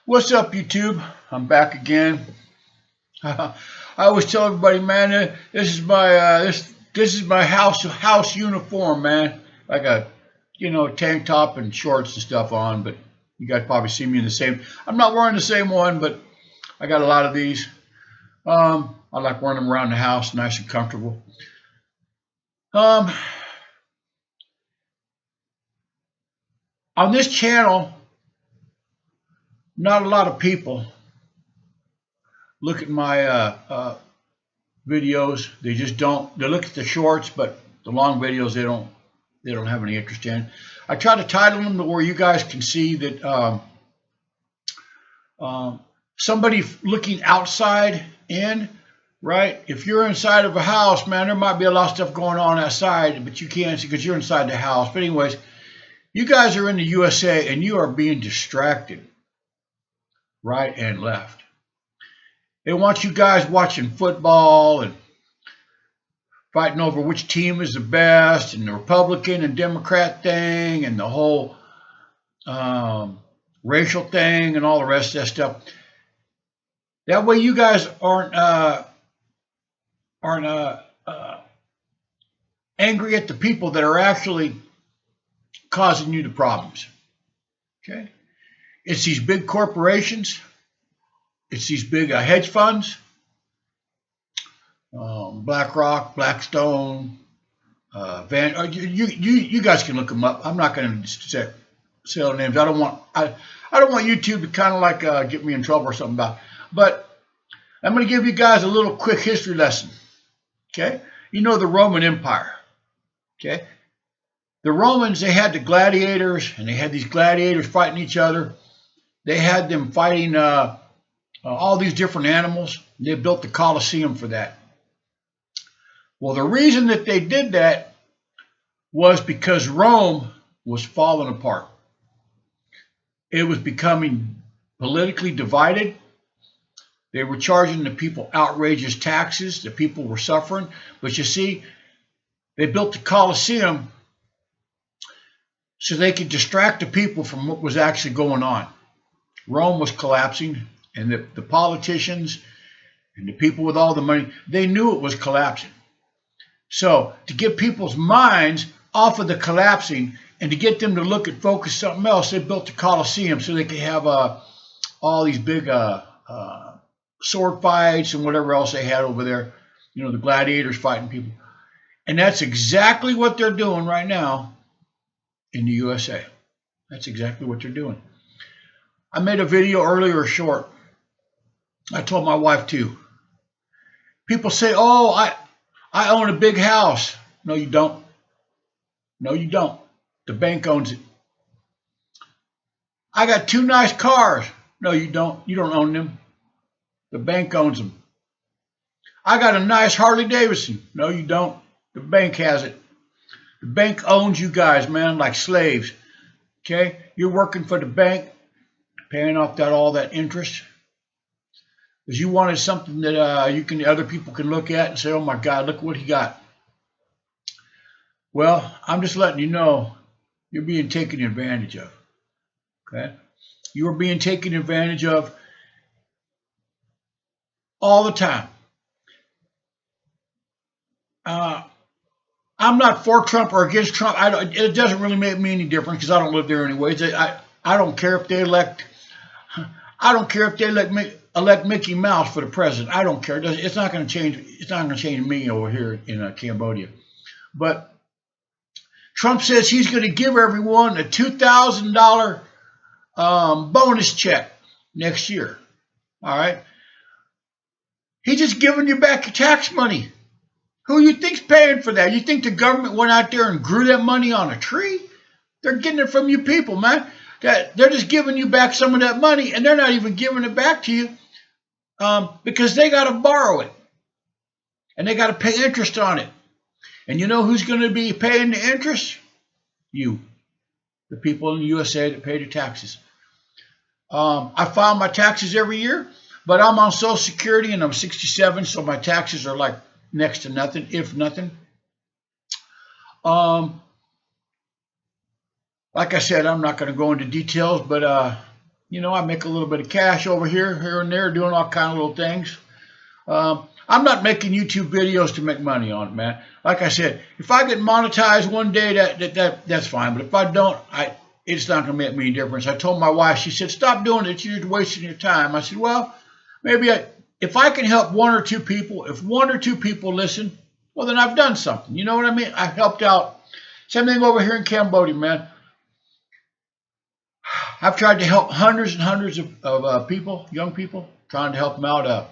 What's up, YouTube? I'm back again. I always tell everybody, man, this is my house uniform, man. Like a tank top and shorts and stuff on. But you guys probably see me in the same. I'm not wearing the same one, but I got a lot of these. I like wearing them around the house, nice and comfortable. Um, on this channel, not a lot of people look at my videos. They just don't. They look at the shorts, but the long videos they don't have any interest in. I try to title them to where you guys can see that somebody looking outside in, right? If you're inside of a house, man, there might be a lot of stuff going on outside, but you can't see because you're inside the house. But anyways, you guys are in the USA and you are being distracted right and left. They want you guys watching football and fighting over which team is the best and the Republican and Democrat thing and the whole racial thing and all the rest of that stuff. That way you guys aren't angry at the people that are actually causing you the problems. Okay? It's these big corporations. It's these big hedge funds, BlackRock, Blackstone, you guys can look them up. I'm not going to say their names. I don't want YouTube to kind of like get me in trouble or something about it. But I'm going to give you guys a little quick history lesson. Okay, you know the Roman Empire. Okay, the Romans, they had the gladiators, and they had these gladiators fighting each other. They had them fighting all these different animals. They built the Colosseum for that. Well, the reason that they did that was because Rome was falling apart. It was becoming politically divided. They were charging the people outrageous taxes. The people were suffering. But you see, they built the Colosseum so they could distract the people from what was actually going on. Rome was collapsing, and the politicians and the people with all the money, they knew it was collapsing. So to get people's minds off of the collapsing and to get them to look at focus something else, they built the Colosseum so they could have all these big sword fights and whatever else they had over there. You know, the gladiators fighting people. And that's exactly what they're doing right now in the USA. That's exactly what they're doing. I made a video earlier, short. I told my wife too. People say, "Oh, I own a big house." No, you don't. No, you don't. The bank owns it. I got 2 nice cars. No, you don't. You don't own them. The bank owns them. I got a nice Harley Davidson. No, you don't. The bank has it. The bank owns you guys, man, like slaves. Okay? You're working for the bank, paying off all that interest. Because you wanted something that other people can look at and say, "Oh my God, look what he got." Well, I'm just letting you know you're being taken advantage of. Okay, you are being taken advantage of all the time. I'm not for Trump or against Trump. It doesn't really make me any difference because I don't live there anyways. I don't care if they elect. I don't care if they elect Mickey Mouse for the president. I don't care. It's not going to change. It's not going to change me over here in Cambodia. But Trump says he's going to give everyone a $2,000 bonus check next year. All right. He's just giving you back your tax money. Who you think's paying for that? You think the government went out there and grew that money on a tree? They're getting it from you people, man. They're just giving you back some of that money, and they're not even giving it back to you because they got to borrow it, and they got to pay interest on it. And you know who's going to be paying the interest? You, the people in the USA that pay the taxes. I file my taxes every year, but I'm on Social Security, and I'm 67, so my taxes are like next to nothing, if nothing. Like I said, I'm not going to go into details, but I make a little bit of cash over here and there, doing all kind of little things. I'm not making YouTube videos to make money on it, man. Like I said, if I get monetized one day, that's fine. But if I don't, it's not going to make me any difference. I told my wife, she said, stop doing it. You're wasting your time. I said, well, maybe if I can help one or two people, if one or two people listen, well, then I've done something. You know what I mean? I've helped out. Same thing over here in Cambodia, man. I've tried to help hundreds and hundreds of people, young people, trying to help them out,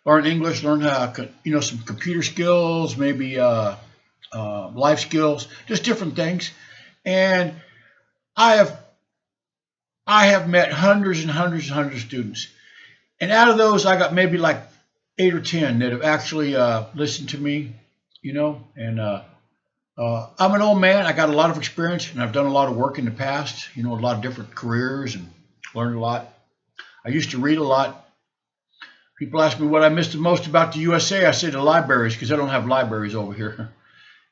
learn English, learn some computer skills, maybe life skills, just different things. And I have met hundreds and hundreds and hundreds of students. And out of those, I got maybe like 8 or 10 that have actually listened to me, and I'm an old man. I got a lot of experience, and I've done a lot of work in the past, a lot of different careers, and learned a lot. I used to read a lot. People ask me what I missed the most about the USA. I say the libraries, because I don't have libraries over here.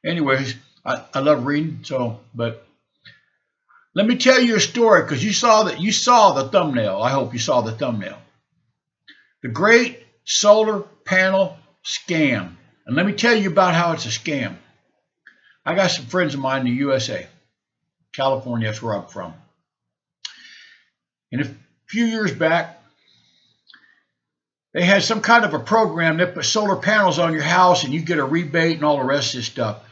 Anyways, I love reading. But let me tell you a story, because you saw the thumbnail. I hope you saw the thumbnail. The Great Solar Panel Scam. And let me tell you about how it's a scam. I got some friends of mine in the USA, California, that's where I'm from. And a few years back, they had some kind of a program that put solar panels on your house and you get a rebate and all the rest of this stuff.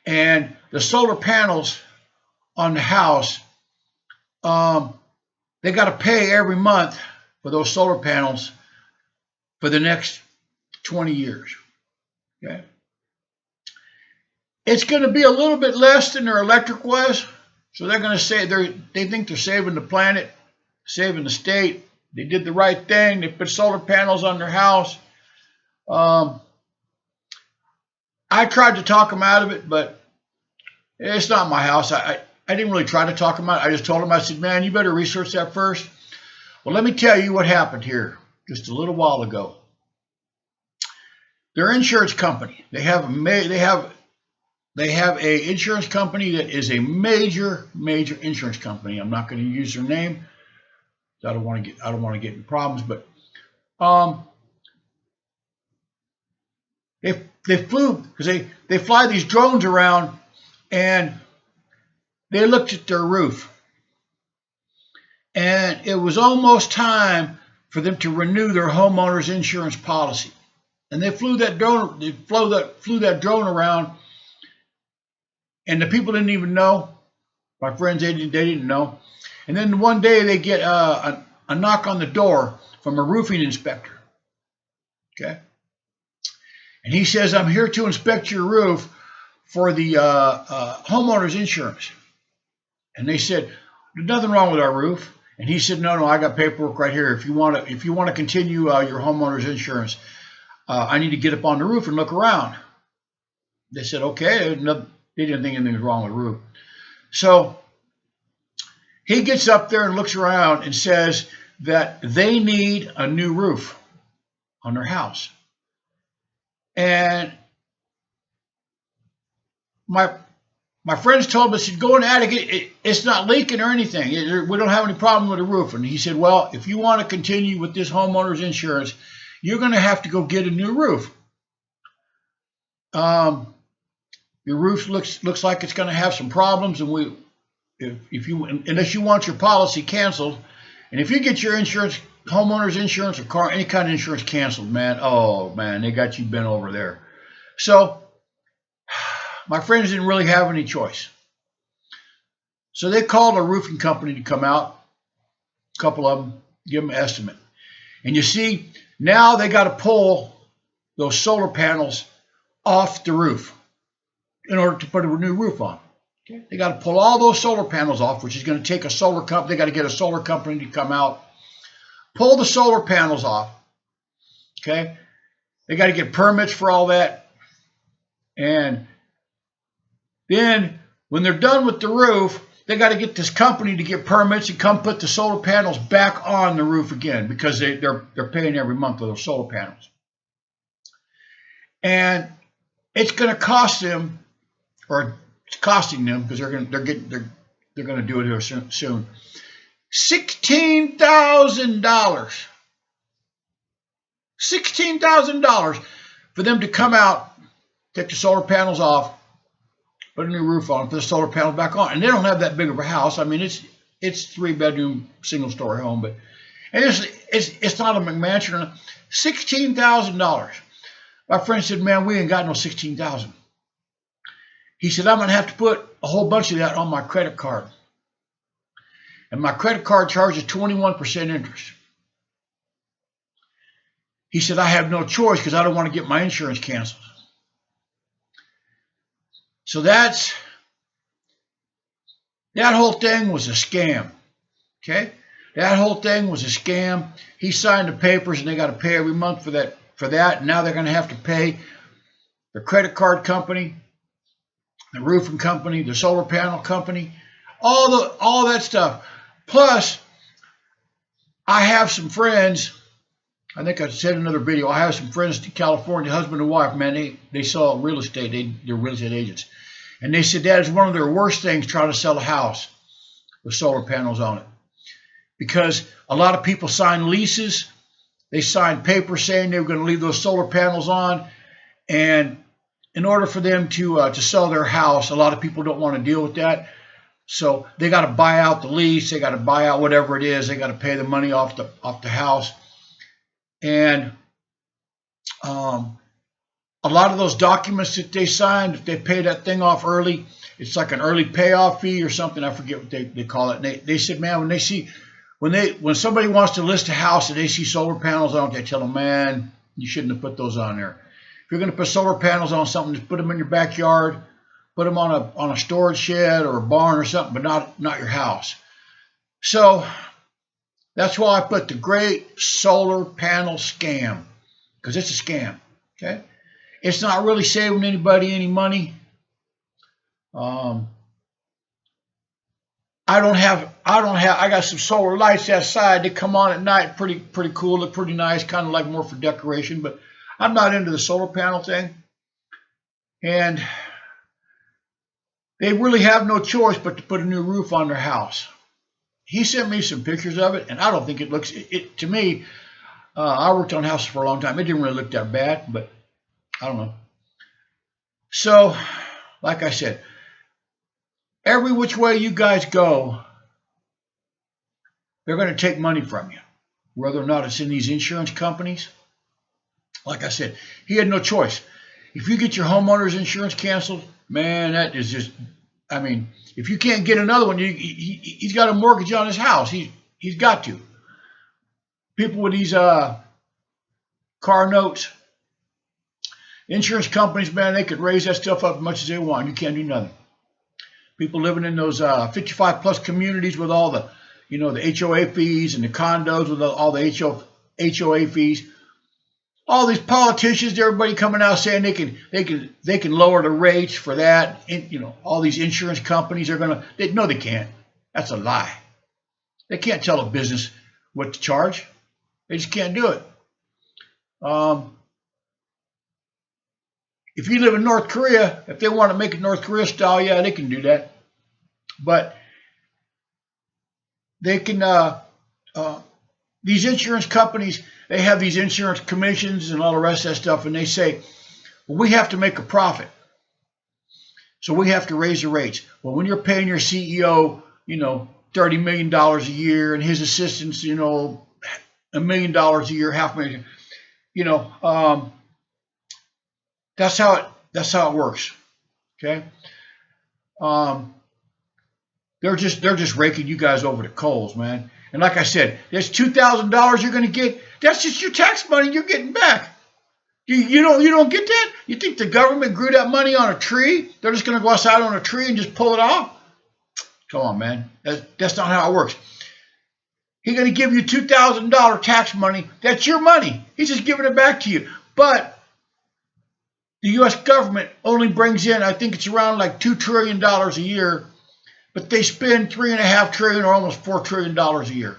And the solar panels on the house, they got to pay every month for those solar panels for the next 20 years. Okay. It's going to be a little bit less than their electric was. So they're going to say they think they're saving the planet, saving the state. They did the right thing. They put solar panels on their house. I tried to talk them out of it, but it's not my house. I didn't really try to talk them out. I just told them, I said, man, you better research that first. Well, let me tell you what happened here just a little while ago. Their insurance company, they have a insurance company that is a major insurance company. I'm not going to use their name. I don't want to get in problems, but they flew, because they fly these drones around, and they looked at their roof, and it was almost time for them to renew their homeowner's insurance policy. And they flew that drone. They flew that drone around, and the people didn't even know. My friends, they didn't know. And then one day they get a knock on the door from a roofing inspector. Okay, and he says, "I'm here to inspect your roof for the homeowner's insurance." And they said, "There's nothing wrong with our roof." And he said, "No, I got paperwork right here. If you want to continue your homeowner's insurance, I need to get up on the roof and look around." They said, "Okay." They didn't think anything was wrong with the roof. So he gets up there and looks around and says that they need a new roof on their house. And my friends told me, said, "Go in the attic. It's not leaking or anything. We don't have any problem with the roof." And he said, "Well, if you want to continue with this homeowner's insurance, you're going to have to go get a new roof. Your roof looks like it's going to have some problems, and unless you want your policy canceled, and if you get your insurance, homeowner's insurance or car, any kind of insurance canceled, man, oh man, they got you bent over there." So my friends didn't really have any choice. So they called a roofing company to come out, a couple of them, give them an estimate. And you see, now they got to pull those solar panels off the roof in order to put a new roof on. Okay. They got to pull all those solar panels off, which is going to take a solar company. They got to get a solar company to come out, pull the solar panels off. Okay. They got to get permits for all that. And then when they're done with the roof, they got to get this company to get permits and come put the solar panels back on the roof again, because they're paying every month for those solar panels. And it's going to cost them, or it's costing them, because they're going to do it here soon. $16,000. $16,000 for them to come out, take the solar panels off, put a new roof on, put the solar panels back on. And they don't have that big of a house. I mean, it's 3-bedroom, single-story home, but and it's not a McMansion. $16,000. My friend said, "Man, we ain't got no 16,000." He said, "I'm gonna have to put a whole bunch of that on my credit card, and my credit card charges 21% interest." He said, "I have no choice because I don't want to get my insurance canceled." So that whole thing was a scam. Okay, that whole thing was a scam. He signed the papers, and they got to pay every month for that. And now they're going to have to pay the credit card company, the roofing company, the solar panel company, all that stuff. Plus, I have some friends. I think I said in another video. I have some friends in California, husband and wife. Man, they sell real estate. They're real estate agents, and they said that is one of their worst things, trying to sell a house with solar panels on it, because a lot of people sign leases. They signed papers saying they were going to leave those solar panels on, and in order for them to sell their house, a lot of people don't want to deal with that. So they got to buy out the lease. They got to buy out whatever it is. They got to pay the money off the house, and a lot of those documents that they signed, if they pay that thing off early, it's like an early payoff fee or something. I forget what they call it. And they said, man, when somebody wants to list a house and they see solar panels on it, they tell them, man, you shouldn't have put those on there. If you're going to put solar panels on something, just put them in your backyard, put them on a storage shed or a barn or something, but not your house. So that's why I put the great solar panel scam, because it's a scam. Okay, it's not really saving anybody any money. I got some solar lights outside. They come on at night, pretty cool, look pretty nice, kind of like more for decoration, but I'm not into the solar panel thing. And they really have no choice but to put a new roof on their house. He sent me some pictures of it, and I don't think it looks, to me, I worked on houses for a long time. It didn't really look that bad, but I don't know. So, like I said, every which way you guys go, they're going to take money from you, whether or not it's in these insurance companies. Like I said, he had no choice. If you get your homeowner's insurance canceled, man, that is just, I mean, if you can't get another one, he's got a mortgage on his house. He's got to. People with these car notes, insurance companies, man, they could raise that stuff up as much as they want. You can't do nothing. People living in those 55-plus communities with all the, the HOA fees, and the condos with all the HOA fees. All these politicians, everybody coming out saying they can lower the rates for that. And, all these insurance companies are gonna. No, they can't. That's a lie. They can't tell a business what to charge. They just can't do it. If you live in North Korea, if they want to make it North Korea style, yeah, they can do that. But they can, these insurance companies, they have these insurance commissions and all the rest of that stuff, and they say, well, we have to make a profit, so we have to raise the rates. Well, when you're paying your CEO, $30 million a year, and his assistants, $1 million a year, $500,000, that's how it works. Okay. They're just raking you guys over the coals, man. And like I said, there's $2,000 you're going to get. That's just your tax money you're getting back. You don't get that? You think the government grew that money on a tree? They're just going to go outside on a tree and just pull it off? Come on, man. That's not how it works. He's going to give you $2,000 tax money. That's your money. He's just giving it back to you. But the U.S. government only brings in, I think it's around like $2 trillion a year, but they spend $3.5 trillion or almost $4 trillion a year.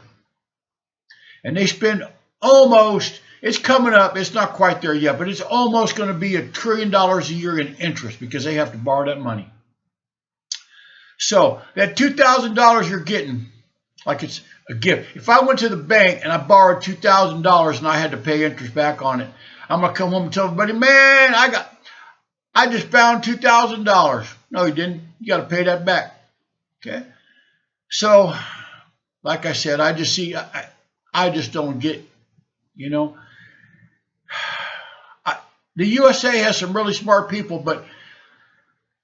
And they spend almost, it's coming up, it's not quite there yet, but it's almost going to be $1 trillion a year in interest because they have to borrow that money. So that $2,000 you're getting, like it's a gift. If I went to the bank and I borrowed $2,000 and I had to pay interest back on it, I'm gonna come home and tell everybody, man, I just found $2,000. No, you didn't. You got to pay that back. Okay. So, like I said, I just see, I just don't get, you know. The USA has some really smart people, but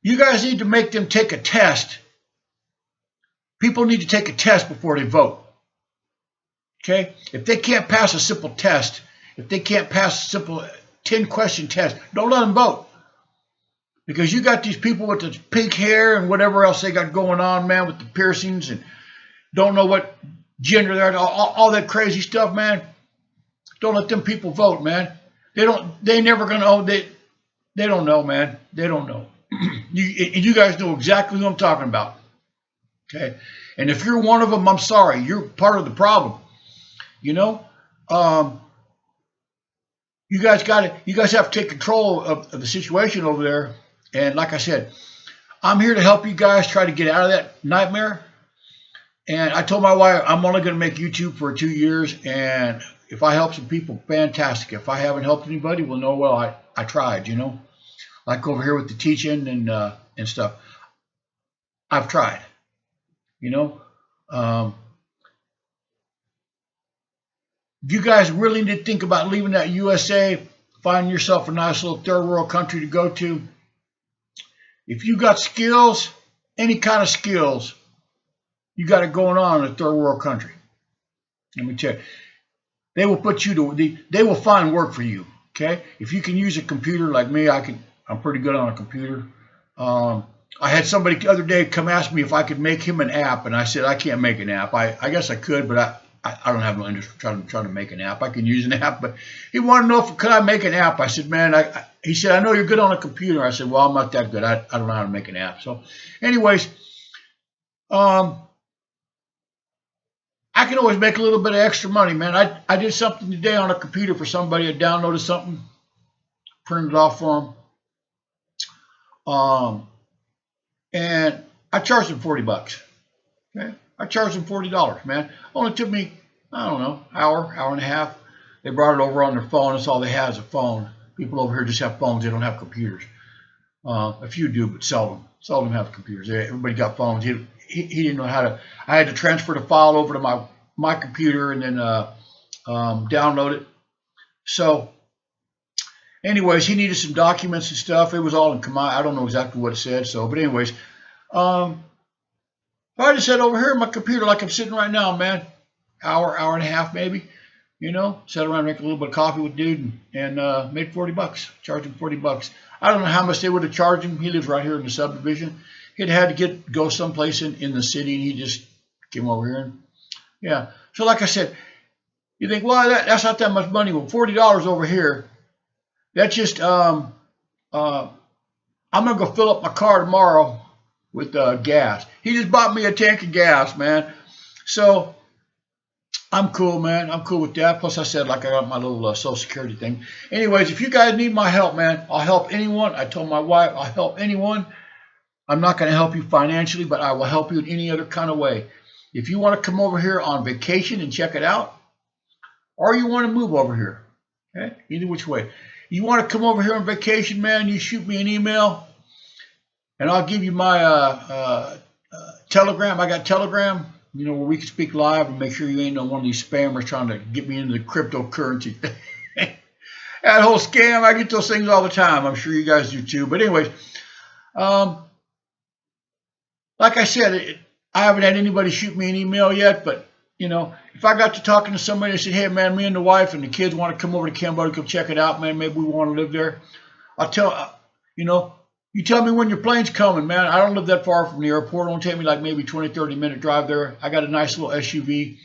you guys need to make them take a test. People need to take a test before they vote. Okay? If they can't pass a simple test, if they can't pass a simple 10-question test, don't let them vote. Because you got these people with the pink hair and whatever else they got going on, man, with the piercings and don't know what gender they're, all that crazy stuff, man. Don't let them people vote, man. They never gonna know. They don't know, man. They don't know. You guys know exactly who I'm talking about. Okay? And if you're one of them, I'm sorry. You're part of the problem. You know? You guys have to take control of the situation over there. And like I said, I'm here to help you guys try to get out of that nightmare. And I told my wife I'm only going to make YouTube for 2 years. And if I help some people, fantastic. If I haven't helped anybody, well, no, well, I tried, you know. Like over here with the teaching and stuff. I've tried, you know. You guys really need to think about leaving that USA, finding yourself a nice little third world country to go to. If you got skills, any kind of skills, you got it going on in a third world country. Let me tell you, they will put you to, they will find work for you. Okay, if you can use a computer like me, I'm pretty good on a computer. I had somebody the other day come ask me if I could make him an app, and I said I can't make an app. I guess I could, but I don't have no interest in trying to make an app. I can use an app, but he wanted to know if could I make an app. I said, man, he said, I know you're good on a computer. I said, well, I'm not that good. I don't know how to make an app. So, anyways, I can always make a little bit of extra money, man. I did something today on a computer for somebody. I downloaded something, printed it off for them, and I charged them $40. Okay, I charged them $40, man. Only took me, I don't know, hour and a half. They brought it over on their phone. That's all they have is a phone. People over here just have phones. They don't have computers. A few do, but seldom have computers. Everybody got phones. He didn't know how to. I had to transfer the file over to my computer and then download it. So, anyways, he needed some documents and stuff. It was all in Khmer. I don't know exactly what it said. So, but anyways, I just sat over here on my computer like I'm sitting right now, man. Hour and a half maybe. You know, sat around, drank a little bit of coffee with dude, and made $40. Charged him $40. I don't know how much they would have charged him. He lives right here in the subdivision. He'd had to go someplace in the city, and he just came over here. And, yeah. So like I said, you think, well, that's not that much money. Well, $40 over here. That's just I'm gonna go fill up my car tomorrow with gas. He just bought me a tank of gas, man. So I'm cool, man. I'm cool with that. Plus, I said, like, I got my little Social Security thing. Anyways, if you guys need my help, man, I'll help anyone. I told my wife I'll help anyone. I'm not going to help you financially, but I will help you in any other kind of way. If you want to come over here on vacation and check it out, or you want to move over here, okay? Either which way. You want to come over here on vacation, man, you shoot me an email, and I'll give you my Telegram. I got Telegram. You know, where we can speak live and make sure you ain't no one of these spammers trying to get me into the cryptocurrency thing. That whole scam, I get those things all the time. I'm sure you guys do too. But anyways, like I said, I haven't had anybody shoot me an email yet. But, you know, if I got to talking to somebody and said, hey, man, me and the wife and the kids want to come over to Cambodia, come check it out, man. Maybe we want to live there. I'll tell, you know, you tell me when your plane's coming, man. I don't live that far from the airport. It'll take me like maybe 20, 30-minute drive there. I got a nice little SUV.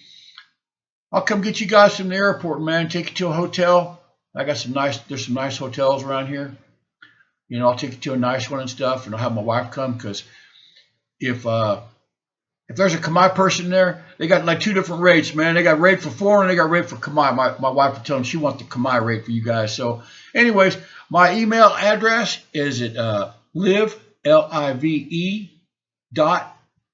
I'll come get you guys from the airport, man. Take you to a hotel. I got there's some nice hotels around here. You know, I'll take you to a nice one and stuff, and I'll have my wife come because if there's a Khmer person there, they got like 2 different rates, man. They got rate for foreign and they got rate for Khmer. My wife will tell them she wants the Khmer rate for you guys. So, anyways, my email address is at live, Live,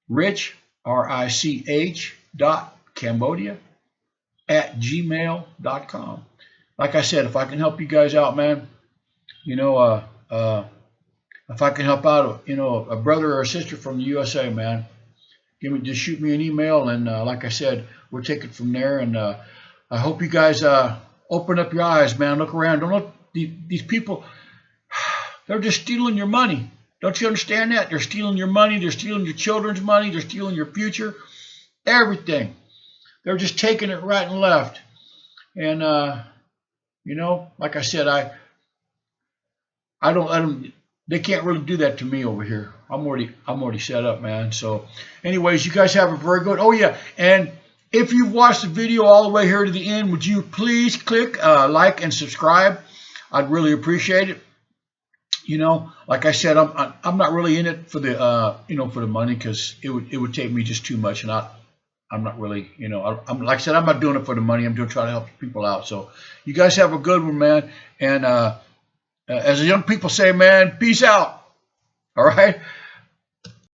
.rich, RICH, peace.cambodia@gmail.com. Like I said, if I can help you guys out, man, you know, if I can help out, a brother or a sister from the USA, man, just shoot me an email, and like I said, we'll take it from there. And I hope you guys open up your eyes, man. Look around. Don't let these people. They're just stealing your money. Don't you understand that? They're stealing your money. They're stealing your children's money. They're stealing your future. Everything. They're just taking it right and left. And like I said, I don't let them. They can't really do that to me over here. I'm already set up, man. So, anyways, you guys have a very good. Oh yeah, and if you've watched the video all the way here to the end, would you please click like and subscribe? I'd really appreciate it. Like I said, I'm not really in it for the for the money, because it would take me just too much, and I'm not really, I'm like I said, I'm not doing it for the money. I'm trying to help people out. So you guys have a good one, man. And as the young people say, man, peace out. All right.